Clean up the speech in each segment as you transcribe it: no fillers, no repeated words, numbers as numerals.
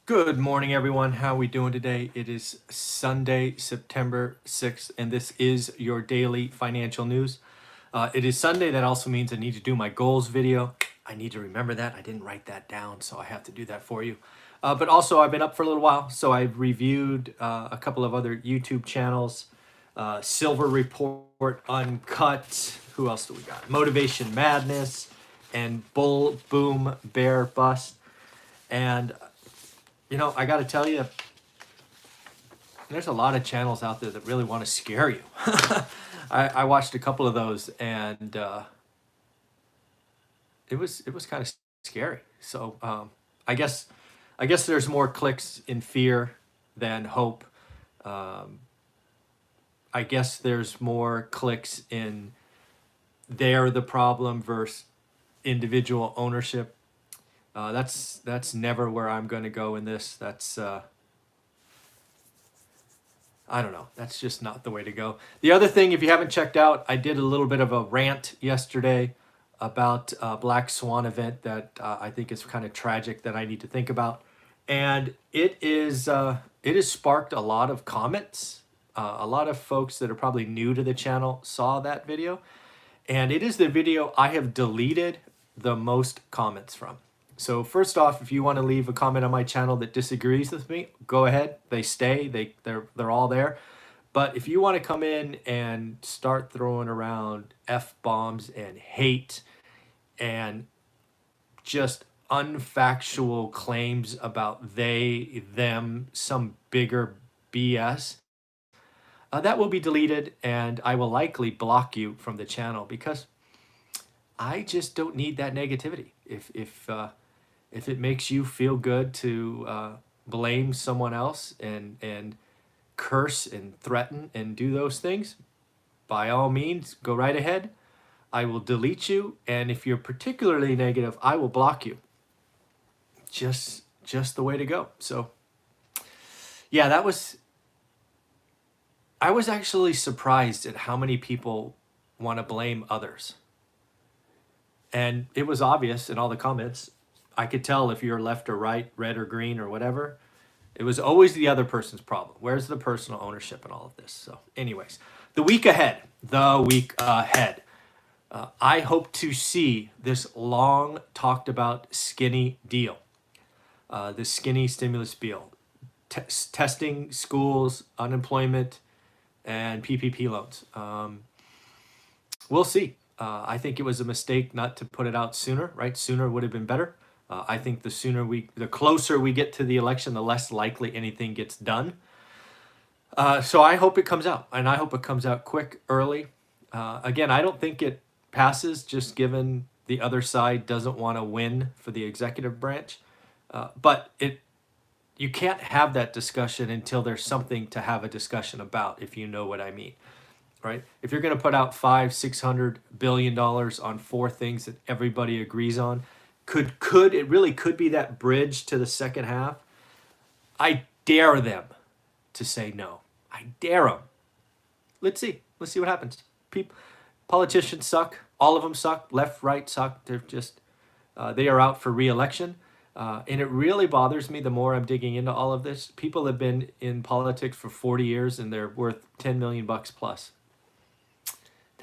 Good morning, everyone. How are we doing today? It is Sunday, September 6th, and this is your daily financial news. It is Sunday. That also means I need to do my goals video. I need to remember that. I didn't write that down, so I have to do that for you. But also, I've been up for a little while, so I've reviewed a couple of other YouTube channels. Silver Report Uncut. Who else do we got? Motivation Madness and Bull Boom Bear Bust. And I got to tell you, there's a lot of channels out there that really want to scare you. I watched a couple of those, and it was kind of scary. So I guess there's more clicks in fear than hope. Um, I guess there's more clicks in they're the problem versus individual ownership. That's never where I'm going to go in this. That's I don't know. That's just not the way to go. The other thing, if you haven't checked out, I did a little bit of a rant yesterday about a Black Swan event that I think is kind of tragic that I need to think about, and it has sparked a lot of comments. A lot of folks that are probably new to the channel saw that video, and it is the video I have deleted the most comments from. So first off, if you want to leave a comment on my channel that disagrees with me, go ahead. They stay. They're all there. But if you want to come in and start throwing around F-bombs and hate and just unfactual claims about they, them, some bigger BS, that will be deleted, and I will likely block you from the channel because I just don't need that negativity. If it makes you feel good to blame someone else and curse and threaten and do those things, by all means, go right ahead. I will delete you, and if you're particularly negative, I will block you. Just the way to go. So, yeah, I was actually surprised at how many people want to blame others. And it was obvious in all the comments. I could tell if you're left or right, red or green or whatever. It was always the other person's problem. Where's the personal ownership in all of this? So, anyways, the week ahead. I hope to see this long talked about skinny deal, this skinny stimulus bill, testing schools, unemployment, and PPP loans. We'll see. I think it was a mistake not to put it out sooner, right? Sooner would have been better. I think the closer we get to the election, the less likely anything gets done. So I hope it comes out, and I hope it comes out quick, early. Again, I don't think it passes, just given the other side doesn't want to win for the executive branch. But you can't have that discussion until there's something to have a discussion about, if you know what I mean. Right? If you're going to put out $500-600 billion on four things that everybody agrees on, could it really could be that bridge to the second half? I dare them to say no. I dare them. Let's see. Let's see what happens. Politicians suck. All of them suck. Left, right suck. They're just they are out for re-election. And it really bothers me the more I'm digging into all of this. People have been in politics for 40 years and they're worth 10 million bucks plus.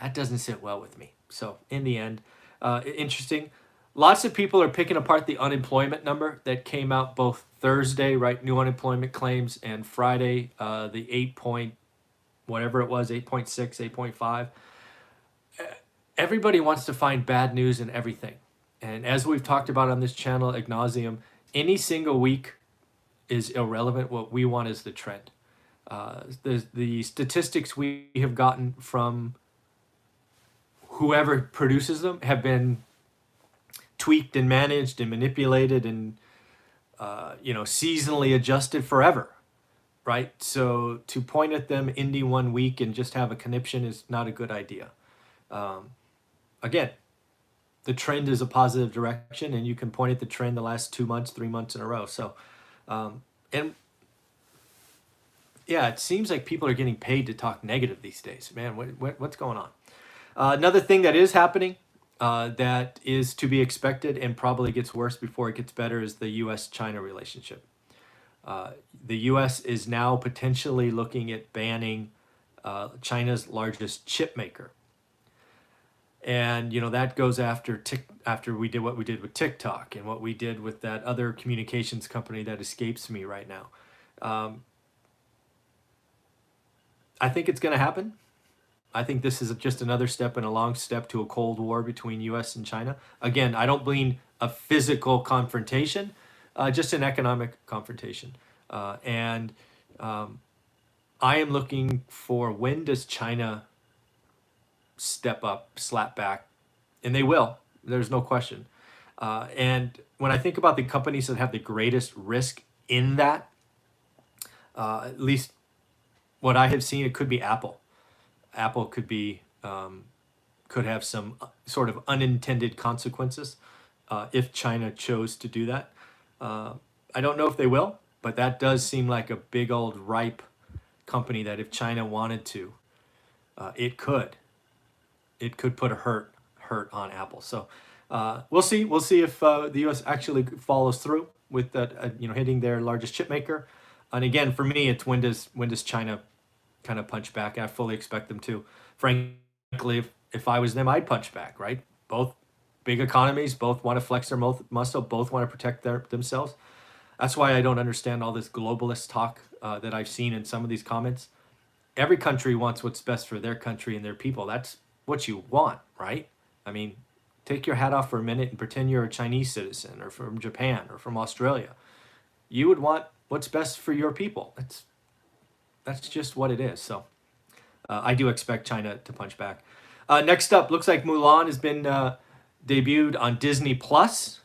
That doesn't sit well with me. So in the end, interesting. Lots of people are picking apart the unemployment number that came out both Thursday, right? New unemployment claims, and Friday, the 8 point, whatever it was, 8.6, 8.5. Everybody wants to find bad news in everything. And as we've talked about on this channel ad nauseum, any single week is irrelevant. What we want is the trend. The statistics we have gotten from whoever produces them have been tweaked and managed and manipulated and seasonally adjusted forever, right? So to point at them any one week and just have a conniption is not a good idea. Again, the trend is a positive direction, and you can point at the trend the last 2 months, 3 months in a row. So, and yeah, it seems like people are getting paid to talk negative these days. Man, what's going on? Another thing that is happening that is to be expected and probably gets worse before it gets better is the U.S.-China relationship. The U.S. is now potentially looking at banning China's largest chip maker. And that goes after we did what we did with TikTok and what we did with that other communications company that escapes me right now. I think it's going to happen. I think this is just another step in a long step to a Cold War between U.S. and China. Again, I don't mean a physical confrontation, just an economic confrontation. And I am looking for, when does China step up, slap back? And they will. There's no question. And when I think about the companies that have the greatest risk in that, at least what I have seen, it could be Apple. Apple could have some sort of unintended consequences if China chose to do that. I don't know if they will, but that does seem like a big old ripe company that if China wanted to, it could put a hurt on Apple. So we'll see. We'll see if the U.S. actually follows through with that. Hitting their largest chip maker. And again, for me, it's when does China kind of punch back? I fully expect them to. Frankly, if I was them, I'd punch back. Right? Both big economies, both want to flex their muscle, both want to protect themselves. That's why I don't understand all this globalist talk that I've seen in some of these comments. Every country wants what's best for their country and their people. That's what you want, right? I mean, take your hat off for a minute and pretend you're a Chinese citizen or from Japan or from Australia. You would want what's best for your people. That's just what it is. So I do expect China to punch back. Next up, looks like Mulan has been debuted on Disney Plus.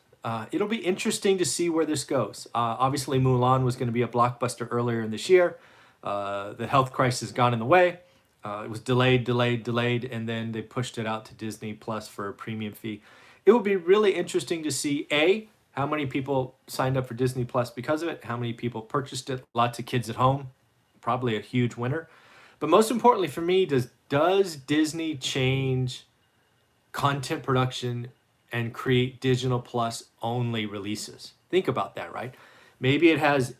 It'll be interesting to see where this goes. Obviously, Mulan was going to be a blockbuster earlier in this year. The health crisis got in the way. It was delayed, and then they pushed it out to Disney Plus for a premium fee. It will be really interesting to see, A, how many people signed up for Disney Plus because of it, how many people purchased it. Lots of kids at home, probably a huge winner. But most importantly for me, does Disney change content production and create digital plus only releases? Think about that, right? Maybe it has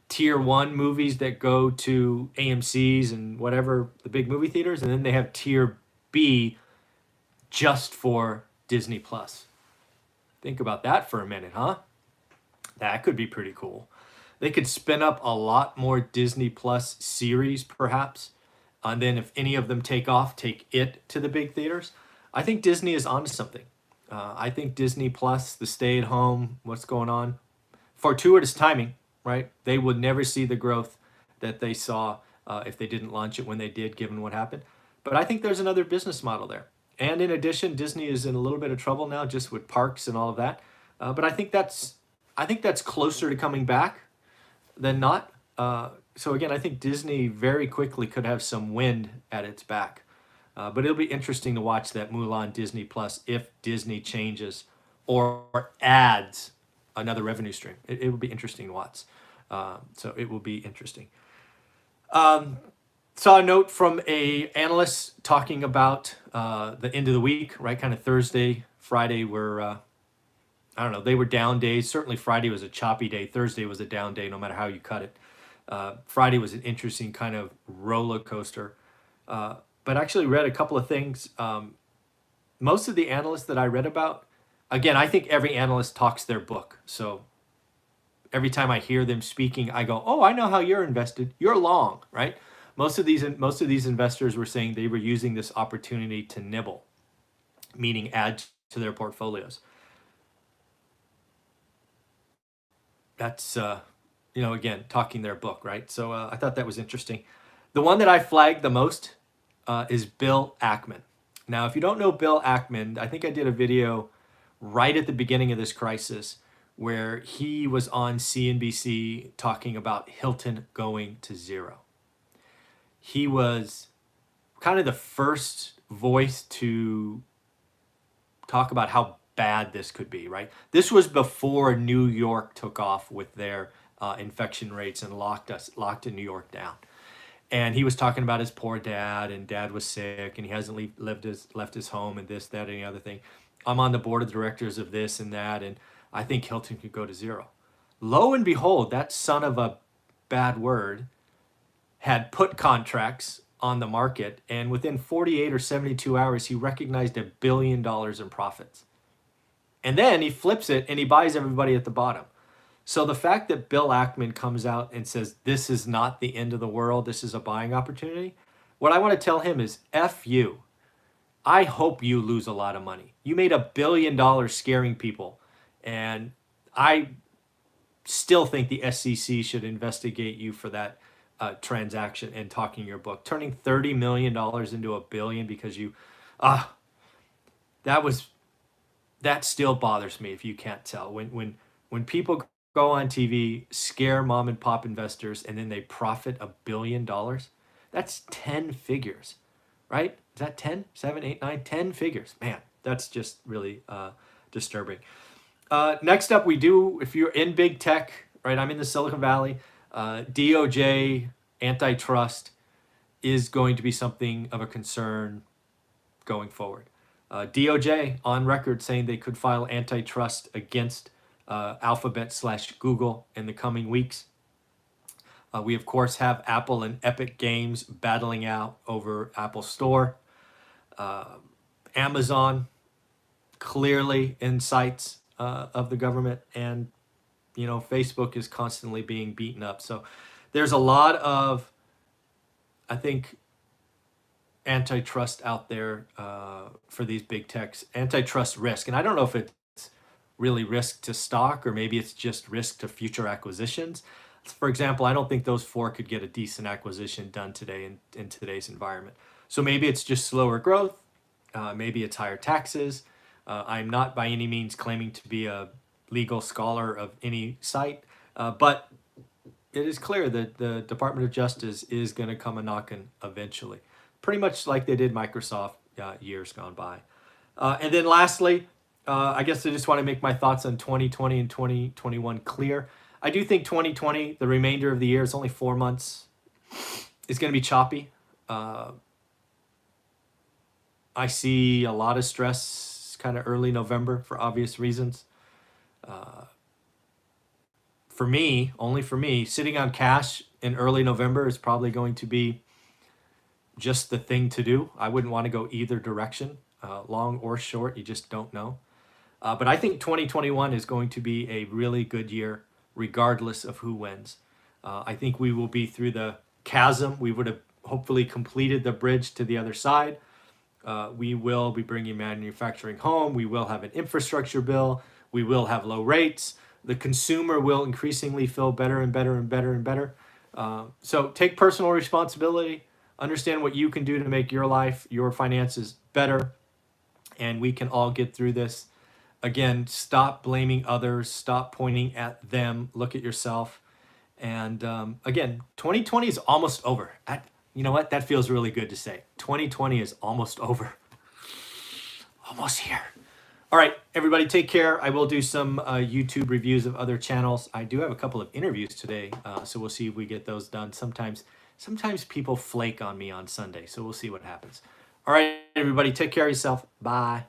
tier 1 movies that go to AMC's and whatever, the big movie theaters, and then they have tier B just for Disney Plus. Think about that for a minute, huh? That could be pretty cool. They could spin up a lot more Disney Plus series, perhaps, and then if any of them take off, take it to the big theaters. I think Disney is onto something. I think Disney Plus, the stay-at-home, what's going on, fortuitous timing, right? They would never see the growth that they saw if they didn't launch it when they did, given what happened. But I think there's another business model there. And in addition, Disney is in a little bit of trouble now, just with parks and all of that. But I think that's closer to coming back than not. So again, I think Disney very quickly could have some wind at its back. But it'll be interesting to watch that Mulan Disney Plus if Disney changes or adds another revenue stream. It will be interesting to watch. So it will be interesting. Saw a note from a analyst talking about the end of the week, right? Kind of Thursday, Friday were, I don't know, they were down days. Certainly Friday was a choppy day. Thursday was a down day, no matter how you cut it. Friday was an interesting kind of roller coaster. But I actually read a couple of things. Most of the analysts that I read about, again, I think every analyst talks their book. So every time I hear them speaking, I go, oh, I know how you're invested. You're long, right? Most of these investors were saying they were using this opportunity to nibble, meaning add to their portfolios. That's, again, talking their book, right? So I thought that was interesting. The one that I flagged the most is Bill Ackman. Now, if you don't know Bill Ackman, I think I did a video right at the beginning of this crisis where he was on CNBC talking about Hilton going to zero. He was kind of the first voice to talk about how bad this could be, right? This was before New York took off with their infection rates and locked New York down. And he was talking about his poor dad, and dad was sick, and he hasn't left his home, and this, that, and the other thing. I'm on the board of directors of this and that, and I think Hilton could go to zero. Lo and behold, that son of a bad word, had put contracts on the market, and within 48 or 72 hours, he recognized $1 billion in profits. And then he flips it and he buys everybody at the bottom. So the fact that Bill Ackman comes out and says, this is not the end of the world, this is a buying opportunity, what I want to tell him is, F you. I hope you lose a lot of money. You made $1 billion scaring people. And I still think the SEC should investigate you for that transaction and talking your book. Turning $30 million into $1 billion because you, that still bothers me if you can't tell. When people go on TV, scare mom and pop investors, and then they profit $1 billion, that's 10 figures, right? Is that 10, 7, 8, 9, 10 figures? Man, that's just really disturbing. Next up, if you're in big tech, right? I'm in the Silicon Valley. DOJ, antitrust is going to be something of a concern going forward. DOJ on record saying they could file antitrust against Alphabet/Google in the coming weeks. We, of course, have Apple and Epic Games battling out over Apple Store. Amazon clearly in sights of the government, and Facebook is constantly being beaten up. So there's a lot of, I think, antitrust out there for these big techs, antitrust risk. And I don't know if it's really risk to stock or maybe it's just risk to future acquisitions. For example, I don't think those four could get a decent acquisition done today in today's environment. So maybe it's just slower growth. Maybe it's higher taxes. I'm not by any means claiming to be a legal scholar of any site, but it is clear that the Department of Justice is going to come a-knocking eventually, pretty much like they did Microsoft years gone by. And then lastly, I guess I just want to make my thoughts on 2020 and 2021 clear. I do think 2020, the remainder of the year, it's only 4 months, is going to be choppy. I see a lot of stress kind of early November for obvious reasons. Only for me, sitting on cash in early November is probably going to be just the thing to do. I wouldn't want to go either direction, long or short. You just don't know. But I think 2021 is going to be a really good year, regardless of who wins. I think we will be through the chasm. We would have hopefully completed the bridge to the other side. We will be bringing manufacturing home. We will have an infrastructure bill. We will have low rates. The consumer will increasingly feel better and better and better and better. So take personal responsibility. Understand what you can do to make your life, your finances better. And we can all get through this. Again, stop blaming others. Stop pointing at them. Look at yourself. And again, 2020 is almost over. You know what? That feels really good to say. 2020 is almost over. Almost here. All right, everybody, take care. I will do some YouTube reviews of other channels. I do have a couple of interviews today, so we'll see if we get those done. Sometimes people flake on me on Sunday, so we'll see what happens. All right, everybody, take care of yourself. Bye.